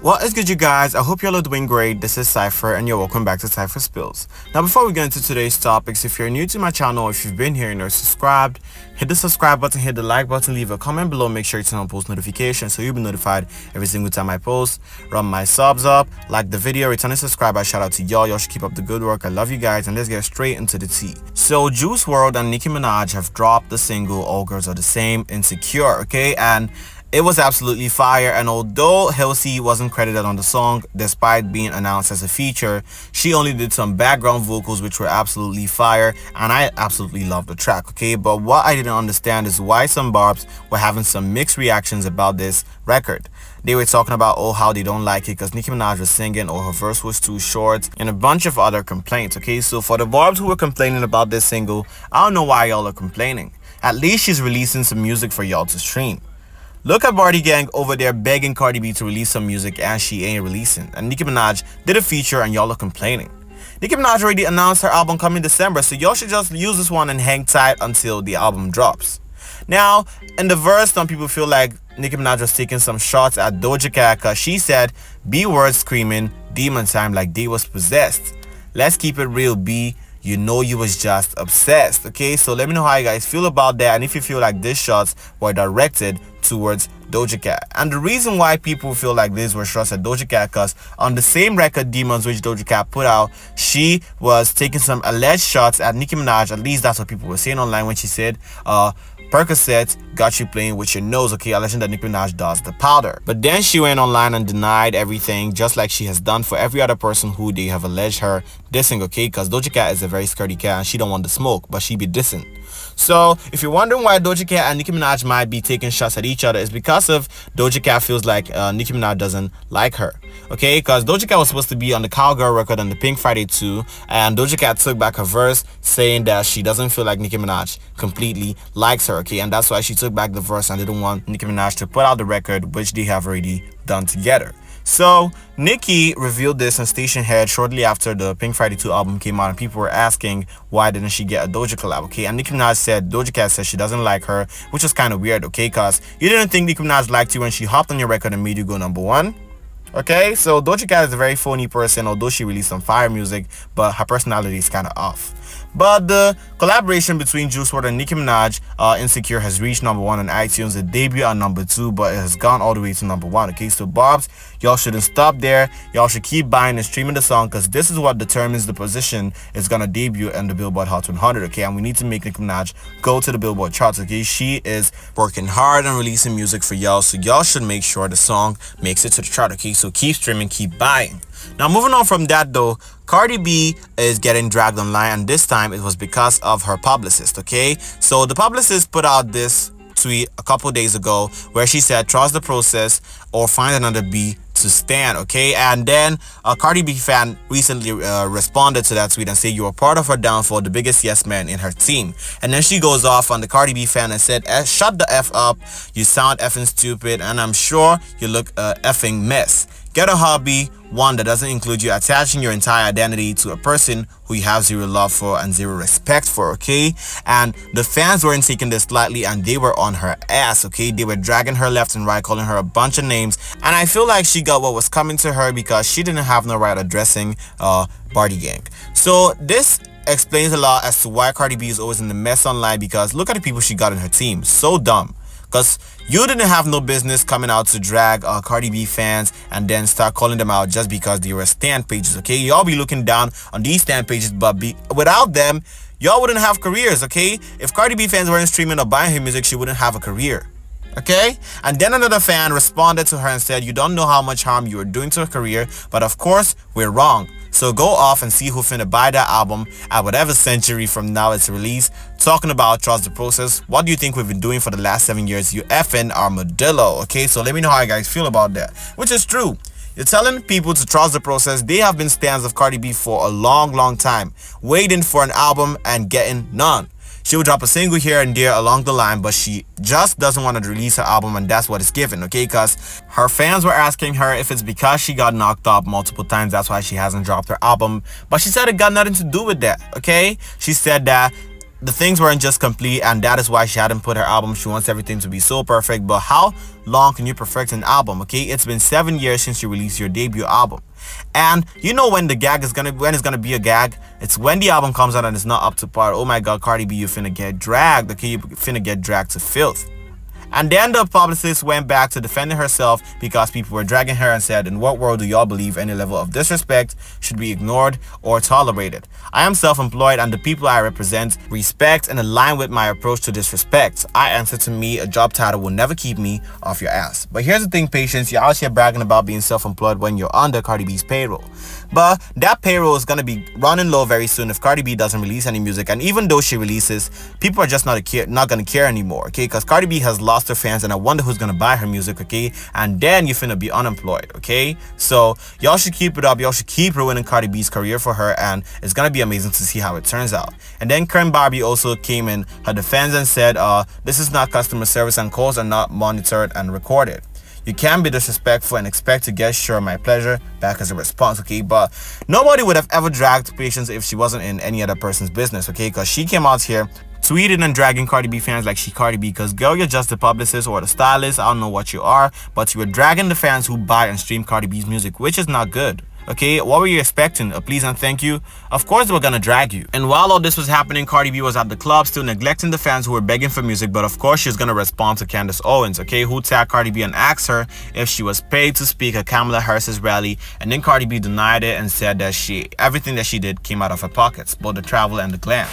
What is good, you guys? I hope you're all doing great. This is Cypher and you're welcome back to Cypher Spills. Now, before we get into today's topics, if you're new to my channel, if you've been here and you're subscribed, hit the subscribe button, hit the like button, leave a comment below, make sure you turn on post notifications so you'll be notified every single time I post. Run my subs up, like the video, return a subscriber. Shout out to y'all. Y'all should keep up the good work. I love you guys, and let's get straight into the tea. So Juice WRLD and Nicki Minaj have dropped the single All Girls Are the Same, Insecure, okay? And it was absolutely fire, and although Halsey wasn't credited on the song despite being announced as a feature, she only did some background vocals which were absolutely fire, and I absolutely loved the track, okay? But what I didn't understand is why some barbs were having some mixed reactions about this record. They were talking about how they don't like it because Nicki Minaj was singing or her verse was too short and a bunch of other complaints, okay? So for the barbs who were complaining about this single, I don't know why y'all are complaining. At least she's releasing some music for y'all to stream. Look at Cardi gang over there begging Cardi B to release some music and she ain't releasing. And Nicki Minaj did a feature and y'all are complaining. Nicki Minaj already announced her album coming December, so y'all should just use this one and hang tight until the album drops. Now, in the verse, some people feel like Nicki Minaj was taking some shots at Doja Cat because she said B words screaming demon time like they was possessed. Let's keep it real, B. You know you was just obsessed, okay? So let me know how you guys feel about that and if you feel like these shots were directed towards Doja Cat. And the reason why people feel like these were shots at Doja Cat, because on the same record Demons which Doja Cat put out, she was taking some alleged shots at Nicki Minaj. At least that's what people were saying online when she said Percocet got you playing with your nose, okay, alleging that Nicki Minaj does the powder. But then she went online and denied everything, just like she has done for every other person who they have alleged her dissing, okay, because Doja Cat is a very scaredy cat and she don't want the smoke, but she be dissing. So if you're wondering why Doja Cat and Nicki Minaj might be taking shots at each other, it's because of Doja Cat feels like Nicki Minaj doesn't like her, okay, because Doja Cat was supposed to be on the Cowgirl record on the Pink Friday 2, and Doja Cat took back her verse saying that she doesn't feel like Nicki Minaj completely likes her, okay, and that's why she took back the verse and didn't want Nicki Minaj to put out the record which they have already done together. So Nicki revealed this on Station Head shortly after the Pink Friday 2 album came out, and people were asking why didn't she get a Doja collab, okay? And Nicki Minaj said Doja Cat said she doesn't like her, which is kind of weird, okay? Because you didn't think Nicki Minaj liked you when she hopped on your record and made you go #1. Okay, so Doja Cat is a very phony person, although she released some fire music, but her personality is kind of off. But the collaboration between Juice WRLD and Nicki Minaj, Insecure, has reached #1 on iTunes. It debuted on #2, but it has gone all the way to #1. Okay, so barbs, y'all shouldn't stop there. Y'all should keep buying and streaming the song, because this is what determines the position it's gonna debut in the Billboard Hot 100. Okay, and we need to make Nicki Minaj go to the Billboard charts. Okay, she is working hard on releasing music for y'all, so y'all should make sure the song makes it to the chart. Okay, so keep streaming, keep buying. Now, moving on from that though, Cardi B is getting dragged online, and this time it was because of her publicist, okay? So the publicist put out this tweet a couple days ago where she said, trust the process or find another B to stand, okay? And then a Cardi B fan recently responded to that tweet and said you were part of her downfall, the biggest yes man in her team. And then she goes off on the Cardi B fan and said, shut the F up, you sound effing stupid, and I'm sure you look a effing mess. Get a hobby, one that doesn't include you attaching your entire identity to a person who you have zero love for and zero respect for, okay? And the fans weren't taking this lightly, and they were on her ass, okay? They were dragging her left and right, calling her a bunch of names, and I feel like she got what was coming to her because she didn't have no right addressing Cardi gang. So this explains a lot as to why Cardi B is always in the mess online, because look at the people she got in her team. So dumb. Because you didn't have no business coming out to drag Cardi B fans and then start calling them out just because they were stand pages, okay? Y'all be looking down on these stand pages, but without them, y'all wouldn't have careers, okay? If Cardi B fans weren't streaming or buying her music, she wouldn't have a career, okay? And then another fan responded to her and said, you don't know how much harm you are doing to her career, but of course, we're wrong. So go off and see who finna buy that album at whatever century from now it's released. Talking about trust the process. What do you think we've been doing for the last 7 years? You effing armadillo, okay? So let me know how you guys feel about that, which is true. You're telling people to trust the process. They have been stans of Cardi B for a long time, waiting for an album and getting none. She would drop a single here and there along the line, but she just doesn't want to release her album, and that's what it's given, okay? Because her fans were asking her if it's because she got knocked up multiple times, that's why she hasn't dropped her album. But she said it got nothing to do with that, okay? She said that the things weren't just complete, and that is why she hadn't put her album. She wants everything to be so perfect. But how long can you perfect an album? Okay, it's been 7 years since you released your debut album. And you know when it's gonna be a gag? It's when the album comes out and it's not up to par. Oh my god, Cardi B, you finna get dragged. Okay, you finna get dragged to filth. And then the publicist went back to defending herself because people were dragging her and said, in what world do y'all believe any level of disrespect should be ignored or tolerated? I am self-employed and the people I represent respect and align with my approach to disrespect. I answer to me, a job title will never keep me off your ass. But here's the thing, patience, you're out here bragging about being self-employed when you're under Cardi B's payroll. But that payroll is going to be running low very soon if Cardi B doesn't release any music. And even though she releases, people are just not going to care anymore, okay? Because Cardi B has lost her fans and I wonder who's going to buy her music, okay? And then you're finna be unemployed, okay? So y'all should keep it up. Y'all should keep ruining Cardi B's career for her, and it's going to be amazing to see how it turns out. And then Karen Barbie also came in her defense and said, this is not customer service and calls are not monitored and recorded. You can be disrespectful and expect to get sure my pleasure back as a response, okay? But nobody would have ever dragged Patience if she wasn't in any other person's business, okay? Because she came out here tweeting and dragging Cardi B fans like she Cardi B, because girl, you're just the publicist or the stylist. I don't know what you are, but you were dragging the fans who buy and stream Cardi B's music, which is not good. Okay, what were you expecting? A please and thank you? Of course they were gonna drag you. And while all this was happening, Cardi B was at the club still neglecting the fans who were begging for music, but of course she was gonna respond to Candace Owens, okay, who tagged Cardi B and asked her if she was paid to speak at Kamala Harris's rally, and then Cardi B denied it and said that everything that she did came out of her pockets, both the travel and the glam.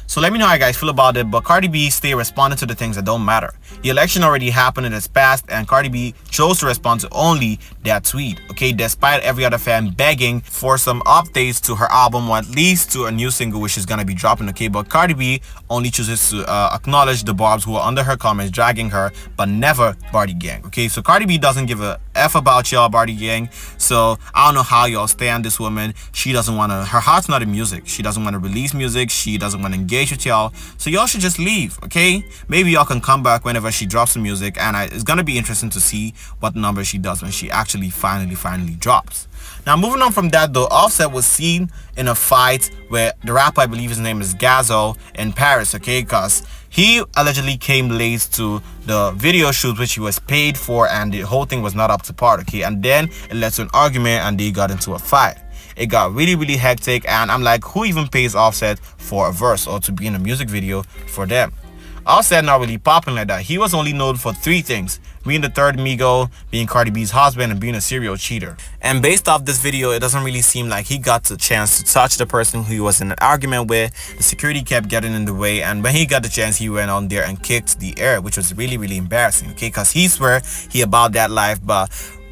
So let me know how you guys feel about it, but Cardi B stay responding to the things that don't matter. The election already happened and it's passed, and Cardi B chose to respond to only that tweet, okay, despite every other fan begging for some updates to her album or at least to a new single which is gonna be dropping, okay, but Cardi B only chooses to acknowledge the barbs who are under her comments dragging her, but never Bardi Gang, okay? So Cardi B doesn't give a F about y'all, Bardi Gang, so I don't know how y'all stand this woman. She doesn't want to, her heart's not in music. She doesn't want to release music. She doesn't want to engage with y'all, so y'all should just leave, okay? Maybe y'all can come back whenever she drops some music, and it's gonna be interesting to see what numbers she does when she actually finally drops. Now moving on from that though, Offset was seen in a fight with the rapper, I believe his name is Gazzo, in Paris, okay, because he allegedly came late to the video shoot which he was paid for, and the whole thing was not up to par, okay, and then it led to an argument and they got into a fight. It got really hectic, and I'm like, who even pays Offset for a verse or to be in a music video for them? Offset not really popping like that. He was only known for 3 things: being the third Migo, being Cardi B's husband, and being a serial cheater. And based off this video, it doesn't really seem like he got the chance to touch the person who he was in an argument with. The security kept getting in the way, and when he got the chance, he went on there and kicked the air, which was really embarrassing, okay, because he swear he about that life, but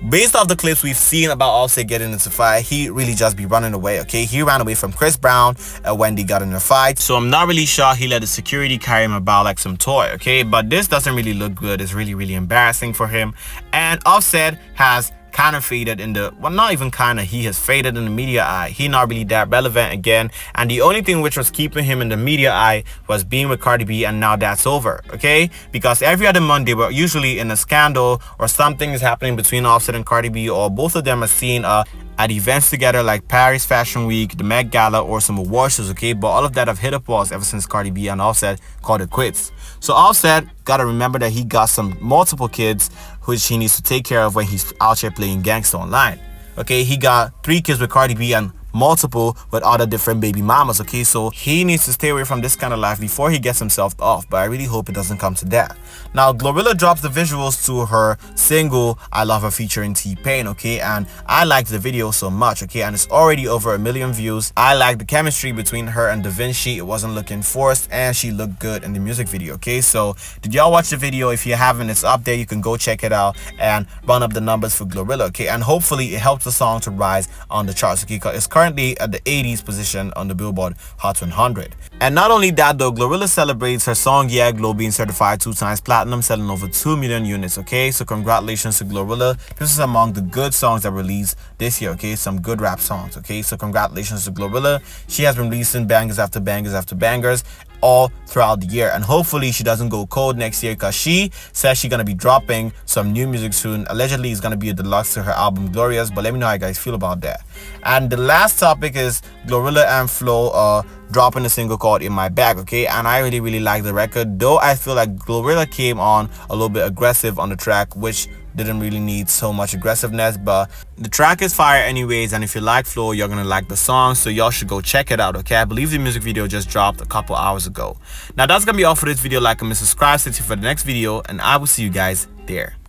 based off the clips we've seen about Offset getting into a fight, he really just be running away, okay? He ran away from Chris Brown when they got in a fight, so I'm not really sure he let the security carry him about like some toy, okay? But this doesn't really look good. It's really embarrassing for him, and Offset has kind of faded in the, well, not even kind of, he has faded in the media eye. He not really that relevant again, and the only thing which was keeping him in the media eye was being with Cardi B, and now that's over, okay? Because every other month they were usually in a scandal or something is happening between Offset and Cardi B, or both of them are seen at events together like Paris Fashion Week, the Met Gala, or some award shows, okay? But all of that have hit a pause ever since Cardi B and Offset called it quits. So Offset gotta remember that he got some multiple kids which he needs to take care of when he's out here playing gangster online, okay? He got 3 kids with Cardi B and multiple with other different baby mamas, okay? So he needs to stay away from this kind of life before he gets himself off, but I really hope it doesn't come to that. Now Glorilla drops the visuals to her single I Love Her featuring T-Pain, okay, and I liked the video so much, okay, and it's already over 1 million views. I like the chemistry between her and Da Vinci. It wasn't looking forced, and she looked good in the music video, okay? So did y'all watch the video? If you haven't, it's up there. You can go check it out and run up the numbers for Glorilla, okay? And hopefully it helps the song to rise on the charts, okay, because it's currently at the 80s position on the Billboard Hot 100. And not only that though, Glorilla celebrates her song Yeah Glow being certified 2 times platinum, selling over 2 million units, okay? So congratulations to Glorilla. This is among the good songs that released this year, okay? Some good rap songs, okay? So congratulations to Glorilla. She has been releasing bangers after bangers after bangers. all throughout the year. And hopefully she doesn't go cold next year, because she says she's gonna be dropping some new music soon. Allegedly it's gonna be a deluxe to her album Glorious, but let me know how you guys feel about that. And the last topic is Glorilla and Flo dropping a single called In My Bag, okay? And I really like the record, though I feel like Glorilla came on a little bit aggressive on the track, which didn't really need so much aggressiveness, but the track is fire anyways. And if you like Flo, you're gonna like the song, so y'all should go check it out, okay? I believe the music video just dropped a couple hours ago. Now that's gonna be all for this video. Like and subscribe, stay tuned for the next video, and I will see you guys there.